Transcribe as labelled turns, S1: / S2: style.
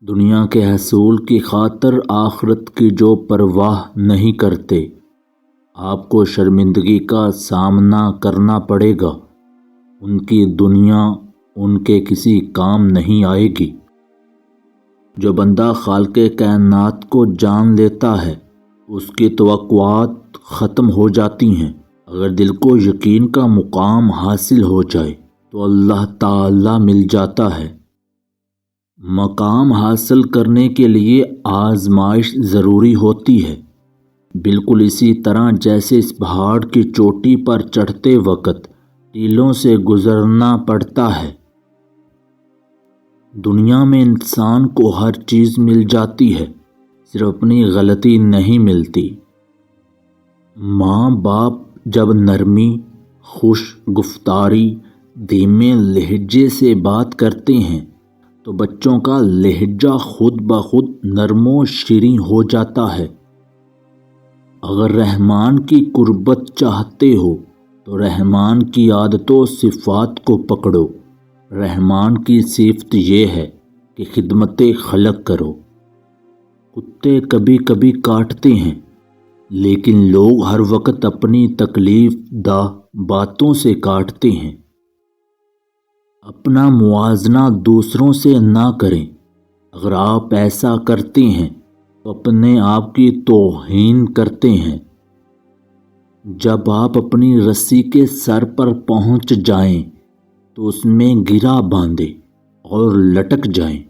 S1: دنیا کے حصول کی خاطر آخرت کی جو پرواہ نہیں کرتے، آپ کو شرمندگی کا سامنا کرنا پڑے گا۔ ان کی دنیا ان کے کسی کام نہیں آئے گی۔ جو بندہ خالق کائنات کو جان لیتا ہے، اس کی توقعات ختم ہو جاتی ہیں۔ اگر دل کو یقین کا مقام حاصل ہو جائے تو اللہ تعالی مل جاتا ہے۔ مقام حاصل کرنے کے لیے آزمائش ضروری ہوتی ہے، بالکل اسی طرح جیسے اس پہاڑ کی چوٹی پر چڑھتے وقت ٹیلوں سے گزرنا پڑتا ہے۔ دنیا میں انسان کو ہر چیز مل جاتی ہے، صرف اپنی غلطی نہیں ملتی۔ ماں باپ جب نرمی، خوش گفتاری، دھیمے لہجے سے بات کرتے ہیں تو بچوں کا لہجہ خود بخود نرم و شیریں ہو جاتا ہے۔ اگر رحمان کی قربت چاہتے ہو تو رحمان کی عادت و صفات کو پکڑو۔ رحمان کی صفت یہ ہے کہ خدمت خلق کرو۔ کتے کبھی کبھی کاٹتے ہیں، لیکن لوگ ہر وقت اپنی تکلیف دہ باتوں سے کاٹتے ہیں۔ اپنا موازنہ دوسروں سے نہ کریں۔ اگر آپ ایسا کرتے ہیں تو اپنے آپ کی توہین کرتے ہیں۔ جب آپ اپنی رسی کے سر پر پہنچ جائیں تو اس میں گرہ باندھیں اور لٹک جائیں۔